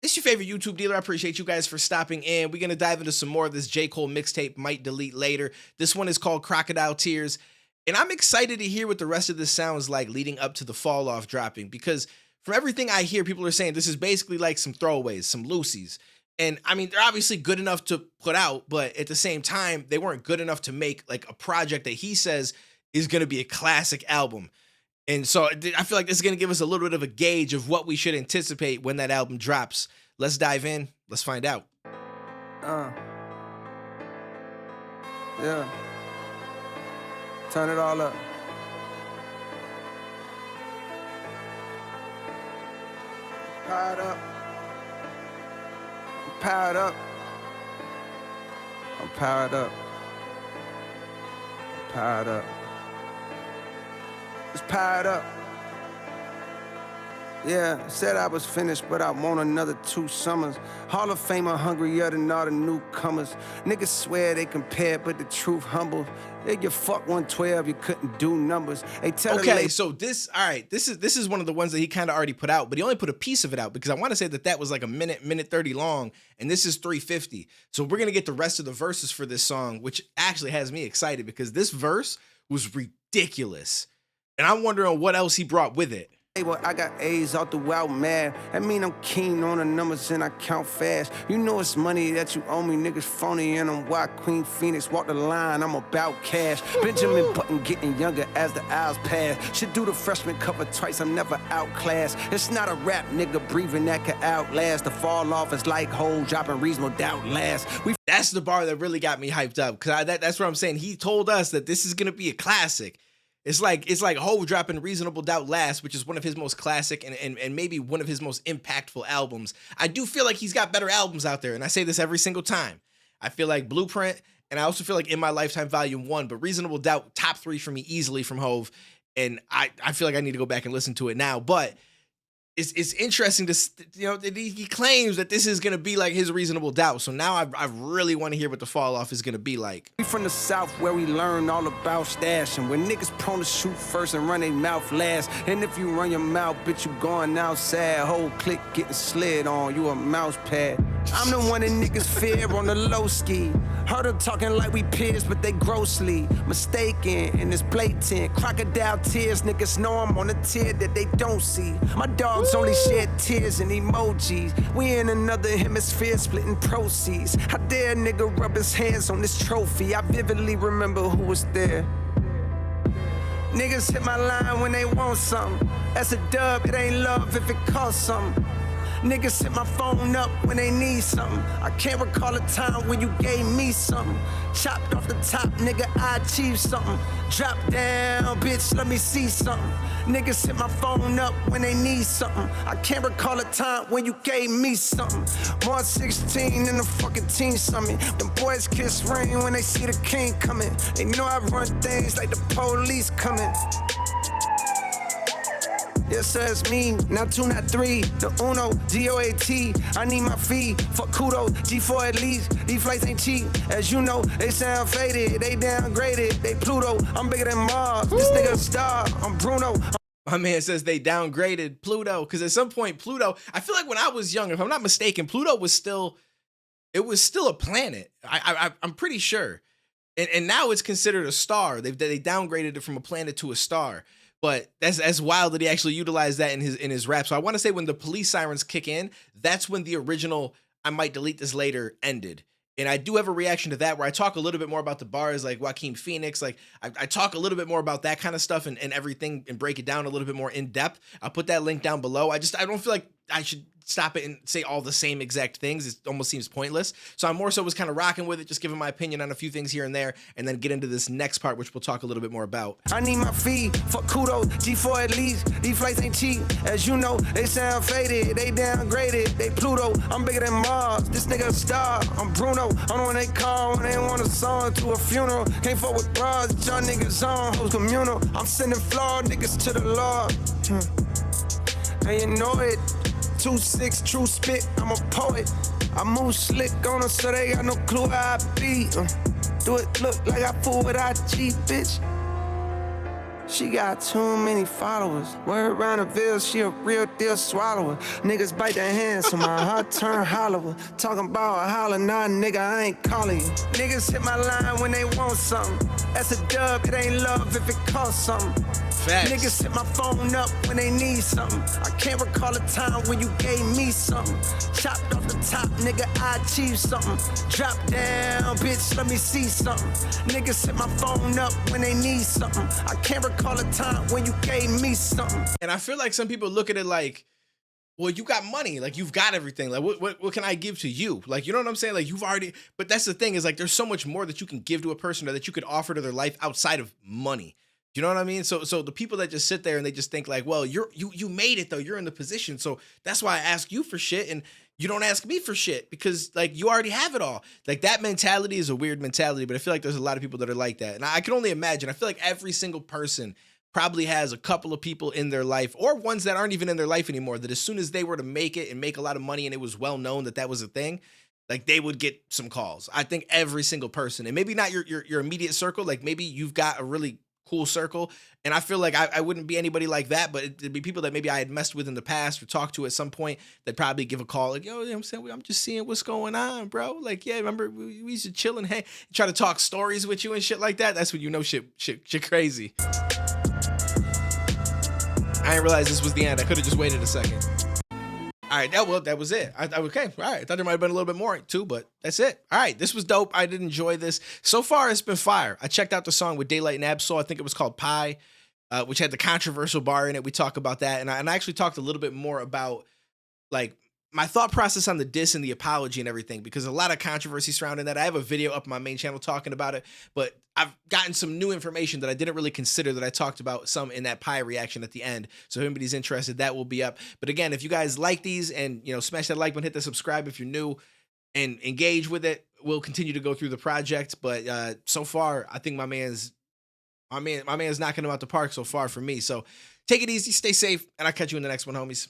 It's your favorite YouTube dealer. I appreciate you guys for stopping in. We're going to dive into some more of this J. Cole mixtape, Might Delete Later. This one is called Crocodile Tearz. And I'm excited to hear what the rest of this sounds like leading up to the Fall Off dropping, because from everything I hear, people are saying this is basically like some throwaways, some loosies. And I mean, they're obviously good enough to put out, but at the same time, they weren't good enough to make like a project that he says is going to be a classic album. And so I feel like this is going to give us a little bit of a gauge of what we should anticipate when that album drops. Let's dive in. Let's find out. Yeah. Turn it all up. Powered up. I'm powered up. I'm powered up. I'm powered up. It's powered up. Yeah, said I was finished, but I want another 2 summers. Hall of Famer hungrier than all the newcomers. Niggas swear they compare, but the truth humble. Yeah, you fuck 112, you couldn't do numbers. Hey, okay, so this is one of the ones that he kind of already put out, but he only put a piece of it out because I want to say that was like a minute 30 long, and this is 350. So we're gonna get the rest of the verses for this song, which actually has me excited because this verse was ridiculous. And I'm wondering what else he brought with it. Hey, well, I got A's all throughout, man. That mean I'm keen on the numbers and I count fast. You know it's money that you owe me, niggas phony, and I'm why Queen Phoenix walk the line. I'm about cash. Benjamin Button getting younger as the hours pass. Should do the freshman cover twice, I'm never outclassed. It's not a rap nigga breathing that could outlast. The Fall Off is like Hole dropping reasonable doubt last. That's the bar that really got me hyped up, because that's what I'm saying. He told us that this is gonna be a classic. It's like Hov dropping Reasonable Doubt last, which is one of his most classic and maybe one of his most impactful albums. I do feel like he's got better albums out there, and I say this every single time. I feel like Blueprint, and I also feel like In My Lifetime Volume 1, but Reasonable Doubt, top 3 for me easily from Hov, and I feel like I need to go back and listen to it now. But it's interesting to, that he claims that this is going to be like his Reasonable Doubt. So now I really want to hear what the Fall Off is going to be like. We from the South where we learn all about stashing. When niggas prone to shoot first and run their mouth last. And if you run your mouth, bitch, you going outside. Whole clique getting slid on, you a mouse pad. I'm the one that niggas fear on the low ski. Heard them talking like we peers, but they grossly mistaken, and it's blatant. Crocodile tears, niggas know I'm on a tier that they don't see. My dogs only shed tears and emojis. We in another hemisphere splitting proceeds. How dare nigga rub his hands on this trophy? I vividly remember who was there. Niggas hit my line when they want something. That's a dub, it ain't love if it costs something. Niggas hit my phone up when they need something. I can't recall a time when you gave me something. Chopped off the top, nigga, I achieved something. Drop down, bitch, let me see something. Niggas hit my phone up when they need something. I can't recall a time when you gave me something. 116 in the fucking team summit. Them boys kiss rain when they see the king coming. They know I run things like the police coming. Yes, sir, it's me. Not 2, not 3. The Uno, G-O-A-T. I need my fee. Fuck kudos, G4 at least. These flights ain't cheap. As you know, they sound faded. They downgraded. They Pluto. I'm bigger than Mars. This nigga a star. I'm Bruno. My man says they downgraded Pluto, because at some point Pluto, I feel like when I was young, if I'm not mistaken, Pluto was still a planet. I'm pretty sure. And now it's considered a star. They downgraded it from a planet to a star. But that's wild that he actually utilized that in his rap. So I want to say when the police sirens kick in, that's when the original I Might Delete This Later ended. And I do have a reaction to that where I talk a little bit more about the bars like Joaquin Phoenix. Like I talk a little bit more about that kind of stuff and everything and break it down a little bit more in depth. I'll put that link down below. I don't feel like I should stop it and say all the same exact things. It almost seems pointless. So I more so was kind of rocking with it, just giving my opinion on a few things here and there, and then get into this next part, which we'll talk a little bit more about. I need my fee, fuck kudos, G4 at least. These flights ain't cheap. As you know, they sound faded. They downgraded. They Pluto. I'm bigger than Mars. This nigga a star. I'm Bruno. I know when they call, when they want a song to a funeral. Can't fuck with bras. Y'all niggas on hoes communal. I'm sending flawed niggas to the Lord. And you know it. 2-6, true spit, I'm a poet. I move slick on them so they got no clue how I be. Do it look like I fool with IG, bitch. She got too many followers. Word around the Ville, she a real deal swallower. Niggas bite their hands, so my heart turn hollower. Talking about a holler, nah, nigga, I ain't calling you. Niggas hit my line when they want something. That's a dub, it ain't love if it costs something. Facts. Niggas hit my phone up when they need something. I can't recall a time when you gave me something. Chopped off the top, nigga, I achieved something. Drop down, bitch, let me see something. Niggas hit my phone up when they need something. I can't recall a time when you gave me something. And I feel like some people look at it like, well, you got money, like you've got everything. Like, what can I give to you? Like, you know what I'm saying? Like, you've already. But that's the thing is like, there's so much more that you can give to a person or that you could offer to their life outside of money. You know what I mean? So the people that just sit there and they just think like, well, you made it though. You're in the position, so that's why I ask you for shit, and you don't ask me for shit because like you already have it all. Like that mentality is a weird mentality, but I feel like there's a lot of people that are like that, and I can only imagine. I feel like every single person probably has a couple of people in their life or ones that aren't even in their life anymore that as soon as they were to make it and make a lot of money and it was well known that that was a thing, like they would get some calls. I think every single person, and maybe not your immediate circle, like maybe you've got a really cool circle, and I feel like I wouldn't be anybody like that, but it'd be people that maybe I had messed with in the past or talked to at some point that probably give a call like, yo, you know what I'm saying, I'm just seeing what's going on, bro. Like, yeah, remember we used to chill and hang, try to talk stories with you and shit like that. That's when you know shit crazy. I didn't realize this was the end. I could have just waited a second. All right, that was it. Okay, all right. I thought there might have been a little bit more too, but that's it. All right, this was dope. I did enjoy this. So far, it's been fire. I checked out the song with Daylight and Absol. I think it was called Pie, which had the controversial bar in it. We talk about that, and I actually talked a little bit more about like my thought process on the diss and the apology and everything, because a lot of controversy surrounding that. I have a video up on my main channel talking about it, but I've gotten some new information that I didn't really consider that I talked about some in that Pie reaction at the end. So if anybody's interested, that will be up. But again, if you guys like these and, you know, smash that like button, hit the subscribe if you're new and engage with it. We'll continue to go through the project. But so far, I think my man's knocking him out the park so far for me. So take it easy, stay safe, and I'll catch you in the next one, homies.